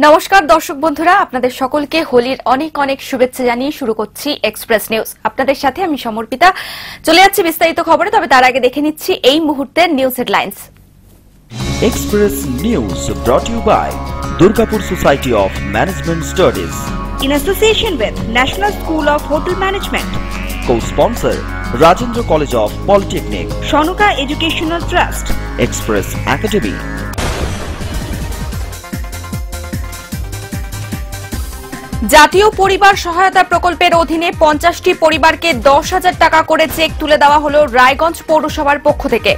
নমস্কার দর্শক বন্ধুরা, আপনাদের সকলকে হোলির অনেক অনেক শুভেচ্ছা জানিয়ে শুরু করছি এক্সপ্রেস নিউজ। আপনাদের সাথে আমি সমর্পিতা। চলে যাচ্ছি বিস্তারিত খবরে, তবে তার আগে দেখে নিচ্ছি এই মুহূর্তের news headlines. Express news brought to you by Durgapur Society of Management Studies in association with National School of Hotel Management. Co-sponsor Rajendra College of Polytechnic, Shanuka Educational Trust, Express Academy. জাতীয় পরিবার সহায়তা প্রকল্পের অধীনে 50টি পরিবারকে 10,000 টাকা করে check তুলে দেওয়া হলো রায়গঞ্জ পৌরসভার পক্ষ থেকে।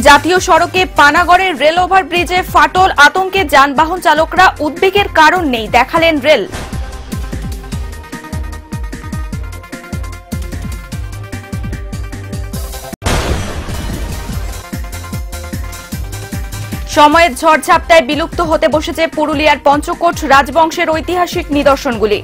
জাতীয় সড়কে পানাগড়ের রেল ওভারব্রিজে ফাটল, আতঙ্কে যানবাহন চালকরা, উদ্বেগের কারণ নেই, দেখালেন রেল। সময়ের ঝড়ঝাপটায় বিলুপ্ত হতে বসেছে পুরুলিয়ার পঞ্চকোট রাজবংশের ঐতিহাসিক নিদর্শনগুলি।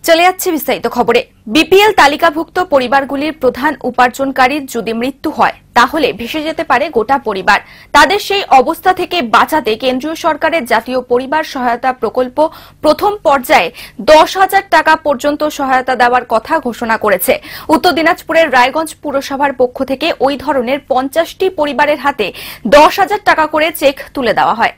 চলে যাচ্ছে বিস্তারিত খবরে। বিপিএল তালিকাভুক্ত পরিবারগুলির প্রধান উপার্জনকারীর যদি মৃত্যু হয় তাহলে ভেসে যেতে পারে গোটা পরিবার। তাদের সেই অবস্থা থেকে বাঁচাতে কেন্দ্রীয় সরকারের জাতীয় পরিবার সহায়তা প্রকল্প প্রথম পর্যায়ে 10,000 টাকা পর্যন্ত সহায়তা দেওয়ার কথা ঘোষণা করেছে। উত্তর দিনাজপুরের রায়গঞ্জ পুরসভার পক্ষ থেকে ওই ধরনের 50টি পরিবারের হাতে 10,000 টাকা করে চেক তুলে দেওয়া হয়।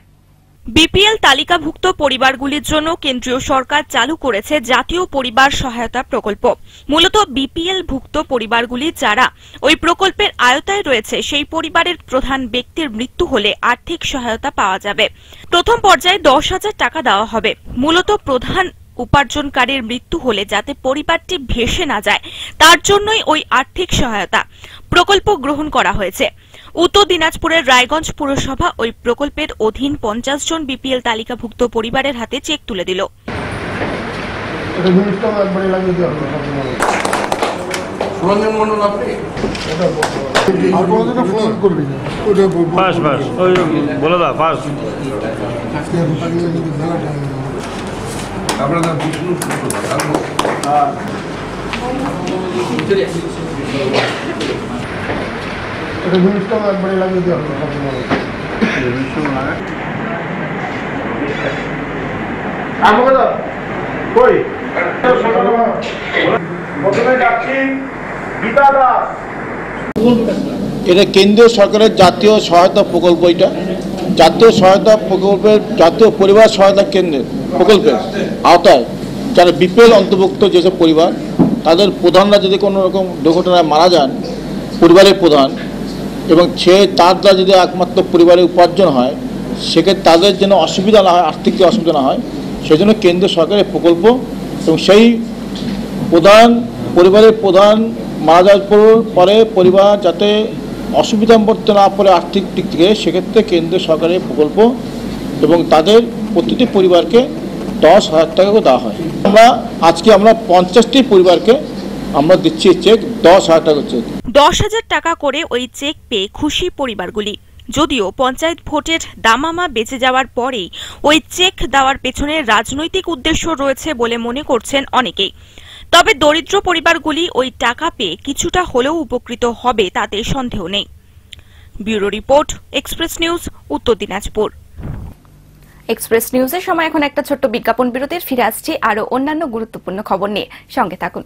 বিপিএল তালিকাভুক্ত পরিবারগুলির জন্য কেন্দ্রীয় সরকার চালু করেছে জাতীয় পরিবার সহায়তা প্রকল্প। মূলত বিপিএল ভুক্ত পরিবারগুলি যারা ওই প্রকল্পের আওতায় রয়েছে সেই পরিবারের প্রধান ব্যক্তির মৃত্যু হলে আর্থিক সহায়তা পাওয়া যাবে। প্রথম পর্যায়ে 10,000 টাকা দেওয়া হবে। মূলত প্রধান উপার্জনকারীর মৃত্যু হলে যাতে পরিবারটি ভেসে না যায় তার জন্যই ওই আর্থিক সহায়তা প্রকল্প গ্রহণ করা হয়েছে। উত্তর দিনাজপুরের রায়গঞ্জ পুরসভা ওই প্রকল্পের অধীন 50 জন বিপিএল তালিকাভুক্ত পরিবারের হাতে চেক তুলে দিল। এটা কেন্দ্রীয় সরকারের জাতীয় সহায়তা প্রকল্প। এটা জাতীয় সহায়তা প্রকল্পের জাতীয় পরিবার সহায়তা কেন্দ্রের প্রকল্পের আওতায় যারা বিপিএল অন্তর্ভুক্ত যেসব পরিবার তাদের প্রধানরা যদি কোনো রকম দুর্ঘটনায় মারা যান, পরিবারের প্রধান, এবং তার দ্বারা যদি একমাত্র পরিবারের উপার্জন হয়, সেক্ষেত্রে তাদের যেন অসুবিধা না হয়, আর্থিক অসুবিধা না হয়, সেই জন্য কেন্দ্রীয় সরকারের প্রকল্প। এবং সেই পরিবারের প্রধান মারা যাওয়ার পরে পরিবার যাতে অসুবিধা পড়তে না পড়ে আর্থিক দিক থেকে, সেক্ষেত্রে কেন্দ্রীয় সরকারের প্রকল্প এবং তাদের প্রতিটি পরিবারকে 10,000 টাকা করে দেওয়া হয়। আজকে আমরা 50টি পরিবারকে আমরা দিচ্ছি চেক 10,000 টাকা চেক। 10,000 টাকা করে ওই চেক পেয়ে খুশি পরিবারগুলি। যদিও পঞ্চায়েত ভোটের দামামা বেঁচে যাওয়ার পরেই ওই চেক দেওয়ার পেছনে রাজনৈতিক উদ্দেশ্য রয়েছে বলে মনে করছেন অনেকেই। তবে দরিদ্র পরিবারগুলি ওই টাকা পেয়ে কিছুটা হলেও উপকৃত হবে তাতে সন্দেহ নেই। ব্যুরো রিপোর্ট, এক্সপ্রেস নিউজ, উত্তর দিনাজপুর। এক্সপ্রেস নিউজের সময় এখন একটা ছোট্ট বিজ্ঞাপন বিরতির। ফিরে আসছি আরো অন্যান্য গুরুত্বপূর্ণ খবর নিয়ে, সঙ্গে থাকুন।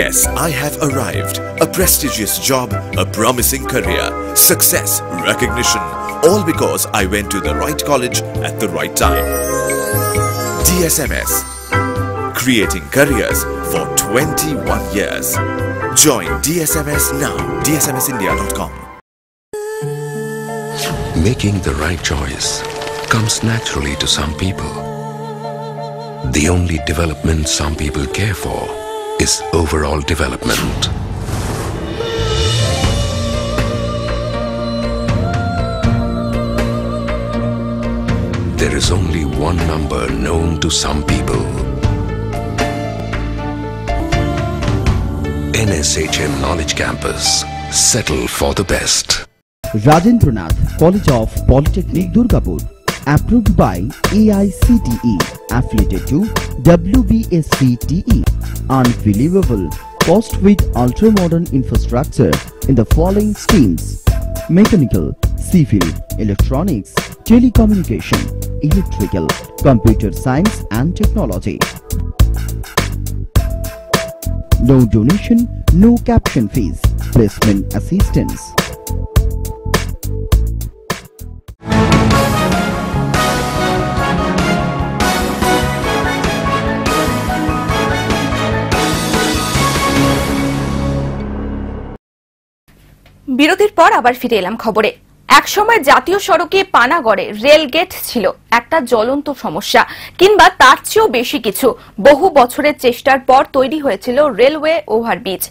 Yes, I have arrived. A prestigious job, a promising career, success, recognition, all because I went to the right college at the right time. DSMS, creating careers for 21 years. Join DSMS now, dsmsindia.com. Making the right choice comes naturally to some people. The only development some people care for is overall development. there is only one number known to some people. NSHM Knowledge Campus. Settle for the best. Rajendranath College of Polytechnic Durgapur. Approved by AICTE. Affiliated to WBSCTE. Unbelievable cost with ultra-modern infrastructure in the following streams: Mechanical, Civil, Electronics, Telecommunication, Electrical, Computer Science and Technology. No donation, no caption fees. Placement assistance. বিরতির পর আবার ফিরে এলাম খবরে। একসময় জাতীয় সড়কে পানাগড়ে rail gate ছিল একটা জ্বলন্ত সমস্যা, কিংবা তার চেয়েও বেশি কিছু। বহু বছরের চেষ্টার পর তৈরি হয়েছিল রেলওয়ে ওভারব্রিজ।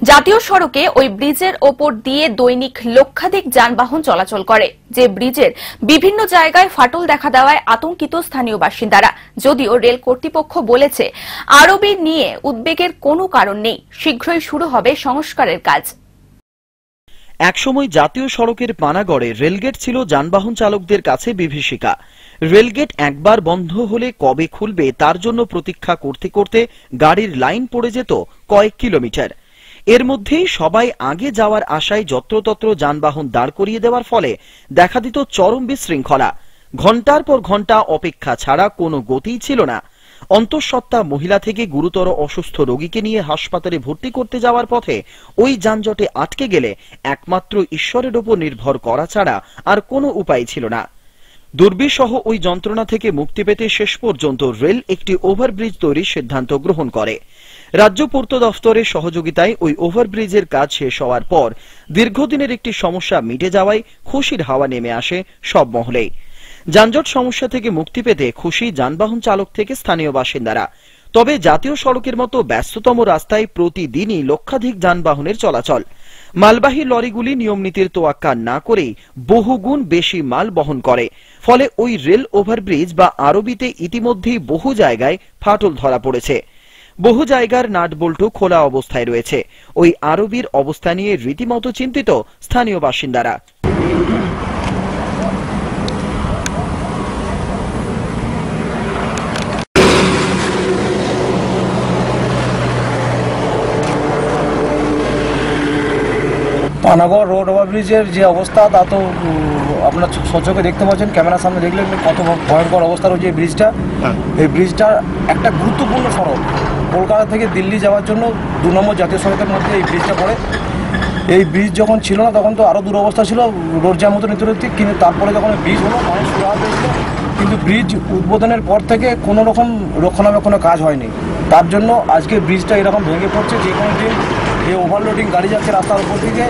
জাতীয় সড়কে ওই ব্রিজের ওপর দিয়ে দৈনিক লক্ষাধিক যানবাহন চলাচল করে। যে ব্রিজের বিভিন্ন জায়গায় ফাটল দেখা দেওয়ায় আতঙ্কিত স্থানীয় বাসিন্দারা। যদিও রেল কর্তৃপক্ষ বলেছে আরবি নিয়ে উদ্বেগের কোনো কারণ নেই, শীঘ্রই শুরু হবে সংস্কারের কাজ। একসময় জাতীয় সড়কের পানাগড়ে রেলগেট ছিল যানবাহন চালকদের কাছে বিভীষিকা। রেলগেট একবার বন্ধ হলে কবে খুলবে তার জন্য প্রতীক্ষা করতে করতে গাড়ির লাইন পড়ে যেত কয়েক কিলোমিটার। এর মধ্যেই সবাই আগে যাওয়ার আশায় যত্রতত্র যানবাহন দাঁড় করিয়ে দেওয়ার ফলে দেখা দিত চরম বিশৃঙ্খলা। ঘণ্টার পর ঘণ্টা অপেক্ষা ছাড়া কোনো গতিই ছিল না। অন্তঃসত্ত্বা মহিলা থেকে গুরুতর অসুস্থ রোগীকে নিয়ে হাসপাতালে ভর্তি করতে যাওয়ার পথে ওই যানজটে আটকে গেলে একমাত্র ঈশ্বরের ওপর নির্ভর করা ছাড়া আর কোনো উপায় ছিল না। দুর্বিষহ ওই যন্ত্রণা থেকে মুক্তি পেতে শেষ পর্যন্ত রেল একটি ওভারব্রিজ তৈরির সিদ্ধান্ত গ্রহণ করে। রাজ্য পূর্ত দফতরের সহযোগিতায় ওই ওভারব্রিজের কাজ শেষ হওয়ার পর দীর্ঘদিনের একটি সমস্যা মিটে যাওয়ায় খুশির হাওয়া নেমে আসে সব মহলেই। যানজট সমস্যা থেকে মুক্তি পেতে খুশি যানবাহন চালক থেকে স্থানীয় বাসিন্দারা। তবে জাতীয় সড়কের মতো ব্যস্ততম রাস্তায় প্রতিদিনই লক্ষাধিক যানবাহনের চলাচল। মালবাহী লরিগুলি নিয়মনীতির তোয়াক্কা না করেই বহুগুণ বেশি মাল বহন করে। ফলে ওই রেল ওভারব্রিজ বা আরবিতে ইতিমধ্যেই বহু জায়গায় ফাটল ধরা পড়েছে। বহু জায়গার নাটবল্টু খোলা অবস্থায় রয়েছে। ওই আরবির অবস্থা নিয়ে রীতিমতো চিন্তিত স্থানীয় বাসিন্দারা। পানাগড় রোড ওভারব্রিজের যে অবস্থা তা তো আপনার সচক্ষে দেখতে পাচ্ছেন, ক্যামেরার সামনে দেখলেন কত ভয়ঙ্কর অবস্থা রয়েছে এই ব্রিজটা। এই ব্রিজটা একটা গুরুত্বপূর্ণ সড়ক। কলকাতা থেকে দিল্লি যাওয়ার জন্য 2 নম্বর জাতীয় সড়কের মধ্যে এই ব্রিজটা পড়ে। এই ব্রিজ যখন ছিল না তখন তো আরও দুরবস্থা ছিল, রোড জ্যাম মতো নিতে। কিন্তু তারপরে যখন ব্রিজ হলো মানুষ সুরাহা পেয়েছিল। কিন্তু ব্রিজ উদ্বোধনের পর থেকে কোনো রকম রক্ষণাবেক্ষণের কাজ হয়নি। তার জন্য আজকে ব্রিজটা এরকম ভেঙে পড়ছে। যে কোনো দিন এই ওভারলোডিং গাড়ি যাচ্ছে রাস্তার উপর দিকে,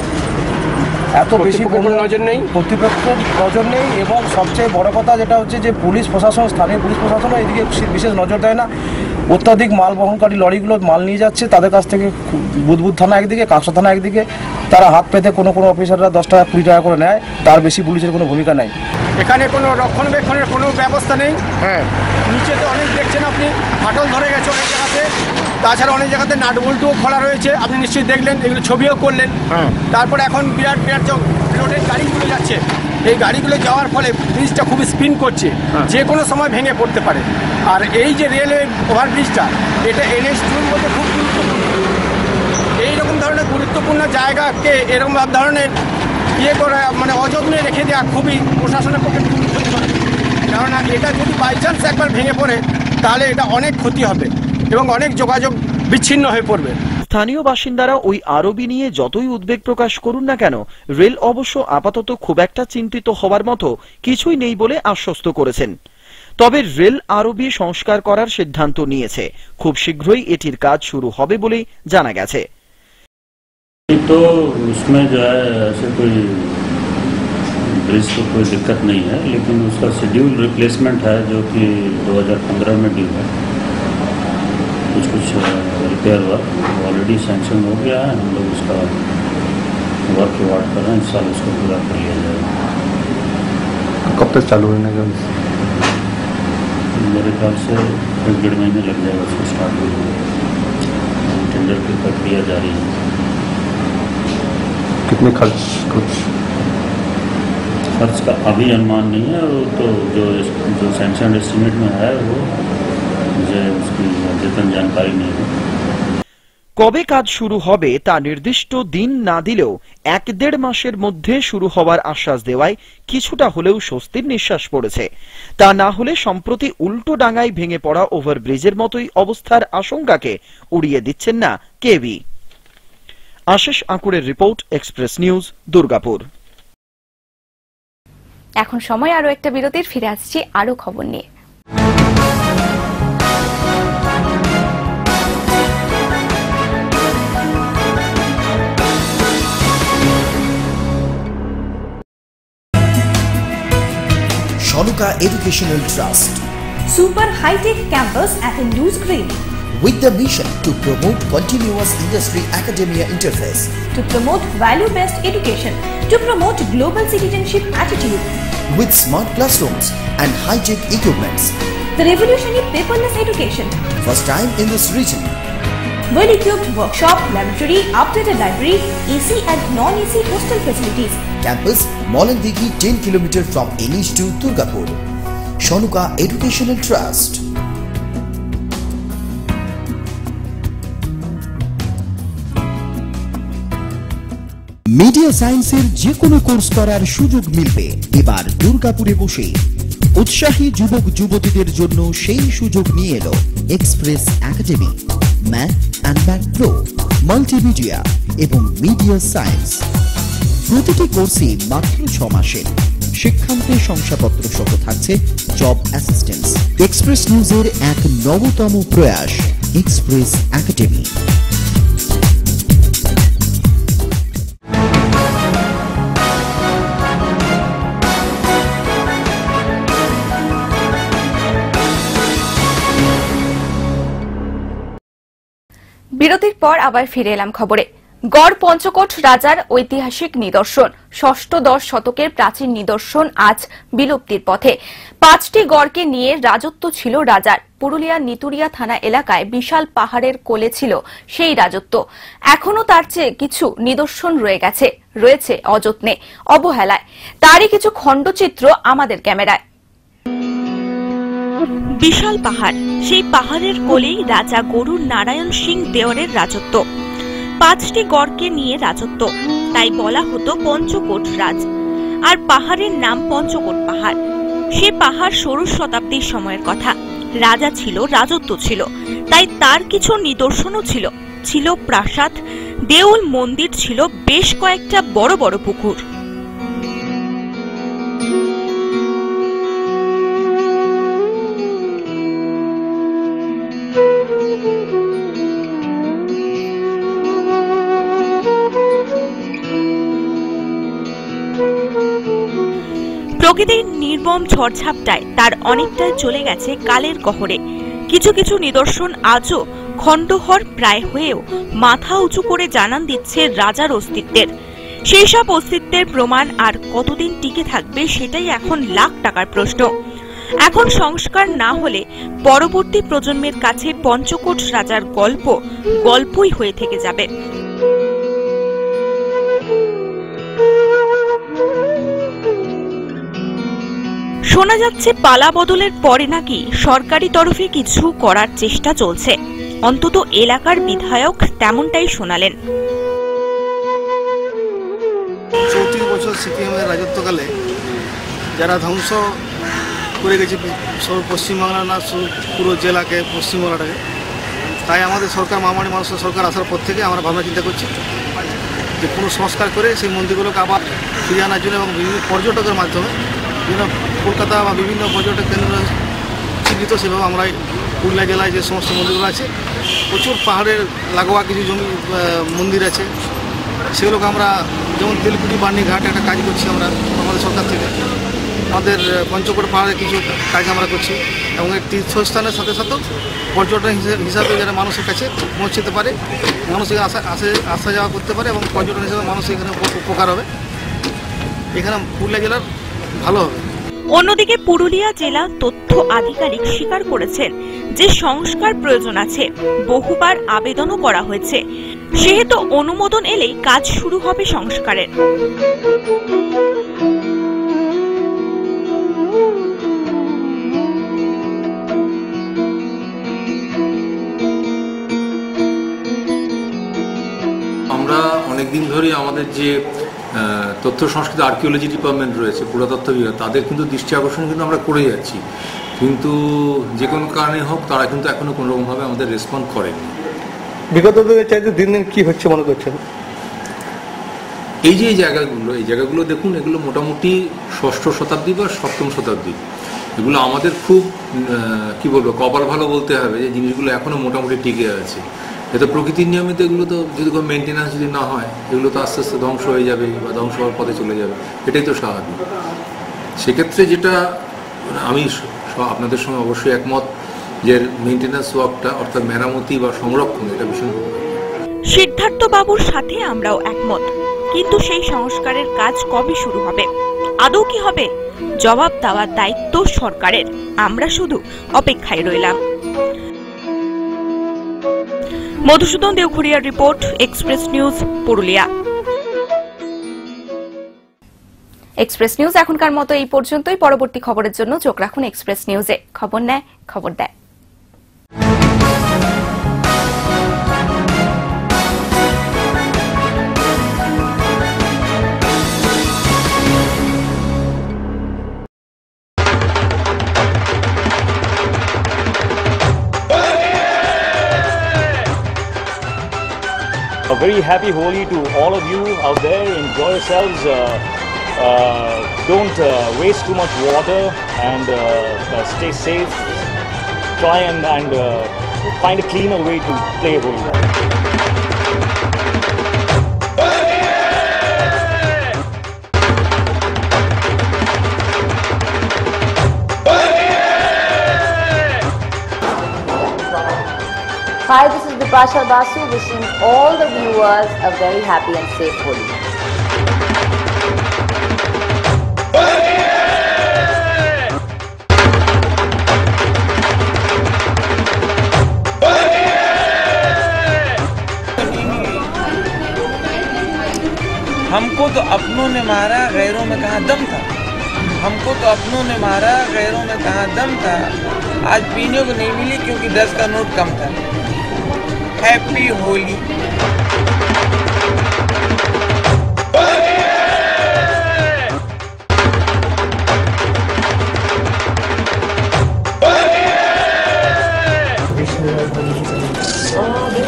এত বেশি নজর নেই, কর্তৃপক্ষের নজর নেই। এবং সবচেয়ে বড় কথা যেটা হচ্ছে যে পুলিশ প্রশাসন, স্থানীয় পুলিশ প্রশাসনও এদিকে বিশেষ নজর দেয় না। অত্যাধিক মাল বহনকারী লরিগুলো মাল নিয়ে যাচ্ছে, তাদের কাছ থেকে বুদবুদ থানা একদিকে, কাঁকসা থানা একদিকে। তারা হাত পেতে কোনো অফিসাররা 10 টাকা 20 টাকা করে নেয়, তার বেশি পুলিশের কোনো ভূমিকা নেই। এখানে কোনো রক্ষণাবেক্ষণের কোনো ব্যবস্থা নেই। নিচে তো অনেক দেখছেন আপনি, ফাটল ধরে গেছে অনেক জায়গাতে। তাছাড়া অনেক জায়গাতে নাটবল্টুও খোলা রয়েছে, আপনি নিশ্চয়ই দেখলেন, এগুলো ছবিও করলেন। তারপরে এখন বিরাট রোডের গাড়িগুলো যাচ্ছে, এই গাড়িগুলো যাওয়ার ফলে ব্রিজটা খুব স্পিন করছে, যে কোনো সময় ভেঙে পড়তে পারে। আর এই যে রেলওয়ে ওভারব্রিজটা, এটা NH2-র মধ্যে খুব গুরুত্বপূর্ণ। এইরকম ধরনের গুরুত্বপূর্ণ জায়গাকে এরকম ধরনের করে মানে অযত্নে রেখে দেওয়া খুবই প্রশাসনের পক্ষে খুবই ক্ষতিকর। কেননা এটা যদি বাই চান্স একবার ভেঙে পড়ে তাহলে এটা অনেক ক্ষতি হবে এবং অনেক যোগাযোগ বিচ্ছিন্ন হয়ে পড়বে। স্থানীয় বাসিন্দারা ওই আরবি নিয়ে যতই উদ্বেগ প্রকাশ করুন না কেন, রেল অবশ্য আপাতত খুব একটা চিন্তিত হওয়ার মতো কিছুই নেই বলে আশ্বস্ত করেছেন। তবে রেল আরবি সংস্কার করার সিদ্ধান্ত নিয়েছে, খুব শীঘ্রই এটির কাজ শুরু হবে বলে জানা গেছে। तो उसमें जो है ऐसे कोई ब्रिज को कोई दिक्कत नहीं है, लेकिन उसका शेड्यूल रिप्लेसमेंट है जो कि 2015 में ड्यू है। कुछ रिपेयर वर्क ऑलरेडी सैंक्शन हो गया है, हम लोग उसका वर्क वार्ड कर रहे हैं, इस साल उसको पूरा कर लिया जाएगा। कब तक चालू होने का? मेरे ख्याल से 1-1.5 महीने लग जाएगा उसको स्टार्ट होने में। टेंडर की प्रक्रिया जारी है। कितने खर्च का अभी अनुमान नहीं है, वो तो जो सैंक्शन एस्टिमेट में है वो मुझे उसकी अद्यतन जानकारी नहीं है। কবে কাজ শুরু হবে তা নির্দিষ্ট দিন না দিলেও 1-1.5 মাসের মধ্যে শুরু হওয়ার আশ্বাস দেওয়ায় কিছুটা হলেও স্বস্তির নিঃশ্বাস পড়েছে। তা না হলে সম্প্রতি উল্টো ডাঙায় ভেঙে পড়া ওভারব্রিজের মতোই অবস্থার আশঙ্কাকে উড়িয়ে দিচ্ছেন না কেবি। আশিস আঁকুড়ের রিপোর্ট, এক্সপ্রেস নিউজ, দুর্গাপুর। এখন সময় আরো একটা বিরতির, ফিরে আসছি আরো খবর নিয়ে। Shanuka Educational Trust, Super High-Tech Campus at Indus Green, with the mission to promote continuous industry-academia interface, to promote value-based education, to promote global citizenship attitude, with smart classrooms and high-tech equipments. The revolutionary paperless education, First time in this region. well-equipped workshop, laboratory, updated library, AC and non-AC hostel facilities. Campus Molandigi 10 km from Enish to Durgapur. Shanuka Educational Trust. Media সায়েন্সের যে কোনো course করার সুযোগ মিলবে এবার দুর্গাপুরে বসে। উৎসাহী যুবক যুবতীদের জন্য সেই সুযোগ নিয়ে এলো express academy. Math and math pro, multimedia এবং মিডিয়া সায়েন্স প্রতিটি কোর্সই মাত্র 6 মাসের। শিক্ষান্তে শংসাপত্র সহ থাকছে জব অ্যাসিস্ট্যান্স। এক্সপ্রেস নিউজের এক নবতম প্রয়াস এক্সপ্রেস একাডেমি। বিরতির পর আবার ফিরে এলাম খবরে। গড় পঞ্চকোট রাজার ঐতিহাসিক নিদর্শন, 6ষ্ঠ-10 শতকের প্রাচীন নিদর্শন আজ বিলুপ্তির পথে। 5টি গড়কে নিয়ে রাজত্ব ছিল রাজার। পুরুলিয়ার নিতুরিয়া থানা এলাকায় বিশাল পাহাড়ের কোলে ছিল সেই রাজত্ব। এখনো তার চেয়ে কিছু নিদর্শন রয়েছে অযত্নে, অবহেলায়। তারই কিছু খণ্ডচিত্র আমাদের ক্যামেরায়। বিশাল পাহাড়, সেই পাহাড়ের কোলেই রাজা গরুর নারায়ণ সিং দেওয়ারের রাজত্ব। 5টি গড়কে নিয়ে রাজত্ব, তাই বলা হতো পঞ্চকোট রাজ। আর পাহাড়ের নাম পঞ্চকোট পাহাড়। সে পাহাড় ষোড়শ শতাব্দীর সময়ের কথা। রাজা ছিল, রাজত্ব ছিল, তাই তার কিছু নিদর্শনও ছিল। ছিল প্রাসাদ, দেউল, মন্দির, ছিল বেশ কয়েকটা বড় বড় পুকুর। প্রকৃতির নির্মম ঝড়ঝাপটায় তার অনেকটাই চলে গেছে কালের গহরে। কিছু কিছু নিদর্শন আজও খণ্ডহর প্রায় হয়েও মাথা উঁচু করে জানান দিচ্ছে রাজার অস্তিত্বের। সেই সব অস্তিত্বের প্রমাণ আর কতদিন টিকে থাকবে সেটাই এখন লাখ টাকার প্রশ্ন। এখন সংস্কার না হলে পরবর্তী প্রজন্মের কাছে পঞ্চকোট রাজার গল্পই হয়ে থেকে যাবে। শোনা যাচ্ছে পালা বদলের পরে নাকি সরকারি তরফে কিছু করার চেষ্টা চলছে। অন্তত এলাকার বিধায়ক তেমনটাই শোনালেন। 34 বছর সিপিএমের রাজত্বকালে যারা ধ্বংস করে গেছে পশ্চিমবাংলা না পুরো জেলাকে, পশ্চিমবাংলাটাকে, তাই আমাদের সরকার মামানি মানুষের সরকার আসার পর থেকে আমরা ভাবনা চিন্তা করছি যে কোনো সংস্কার করে সেই মন্দিরগুলোকে আবার ফিরিয়ে আনার জন্য এবং বিভিন্ন পর্যটকের মাধ্যমে বিভিন্ন কলকাতা বা বিভিন্ন পর্যটক কেন্দ্র চিহ্নিত সেভাবে আমরা পুরুলিয়া জেলায় যে সমস্ত মন্দিরগুলো আছে, প্রচুর পাহাড়ের লাগোয়া কিছু জমি মন্দির আছে, সেগুলোকে আমরা যেমন তেলকুটি বার্নিঘাট একটা কাজ করছি আমরা আমাদের সরকার থেকে। আমাদের পঞ্চকোট পাহাড়ে কিছু কাজ আমরা করছি এবং এই তীর্থস্থানের সাথে সাথেও পর্যটন হিসাবে যারা মানুষের কাছে পৌঁছতে পারে, মানুষ আসা যাওয়া করতে পারে এবং পর্যটন হিসাবে মানুষ এখানে উপকার হবে, এখানে পুরুলিয়া জেলার ভালো হবে। অন্যদিকে পুরুলিয়া জেলা তথ্য আধিকারিক স্বীকার করেছেন যে সংস্কার প্রয়োজন আছে, বহুবার আবেদনও করা হয়েছে, সেহেতু অনুমোদন এলেই কাজ শুরু হবে সংস্কারের। আমরা অনেকদিন ধরেই আমাদের যে তথ্য সংস্কৃতি আর্কিওলজি ডিপার্টমেন্ট রয়েছে, পুরাতত্ত্ব বিভাগ, তাদের কিন্তু দৃষ্টি আকর্ষণ কিন্তু আমরা করে যাচ্ছি, কিন্তু যে কোনো কারণে হোক তারা কিন্তু এখনো কোনো রকমভাবে আমাদের রেসপন্ড করেনি। বিগত দিনের চাইতে দিন দিন কি হচ্ছে মনে করছেন? এই যে এই জায়গাগুলো দেখুন, এগুলো মোটামুটি 6ষ্ঠ শতাব্দী বা 7ম শতাব্দী। এগুলো আমাদের খুব কি বলবো, কপাল ভালো বলতে হবে যে জিনিসগুলো এখনো মোটামুটি টিকে আছে। এতে প্রকৃতির নিয়মিত এগুলো তো যদি কোনো মেনটেন্যান্স যদি না হয়, এগুলো তো আস্তে আস্তে ধ্বংস হয়ে যাবে বা ধ্বংস হওয়ার পথে চলে যাবে, এটাই তো স্বাভাবিক। সেক্ষেত্রে যেটা আমি আপনাদের সঙ্গে অবশ্যই একমত যে মেনটেন্যান্স ওয়ার্কটা অর্থাৎ মেরামতি বা সংরক্ষণ, এটা ভীষণ। সিদ্ধার্থ বাবুর সাথে আমরাও একমত, কিন্তু সেই সংস্কারের কাজ কবে শুরু হবে, আদৌ কি হবে, জবাব দেওয়ার দায়িত্ব সরকারের। আমরা শুধু অপেক্ষায় রইলাম। মধুসূদন দেওঘরিয়ার report, express news, Purulia. Express news এখনকার মতো এই পর্যন্তই। পরবর্তী খবরের জন্য চোখ রাখুন এক্সপ্রেস নিউজে। খবর নেয়, খবর দেয়। A very happy Holi to all of you out there. Enjoy yourselves. Don't waste too much water and stay safe. Try and find a cleaner way to play Holi. Hi, this is Bipasha Basu wishing all the viewers a very happy and safe Holi. हमको तो अपनों ने मारा, गैरों में कहाँ दम था। हमको तो अपनों ने मारा, गैरों में कहाँ दम था। आज पीने को नहीं मिली क्योंकि 10 का नोट कम था। Happy Holi.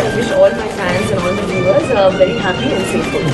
I wish all my fans and all the viewers a very happy and safe Holi.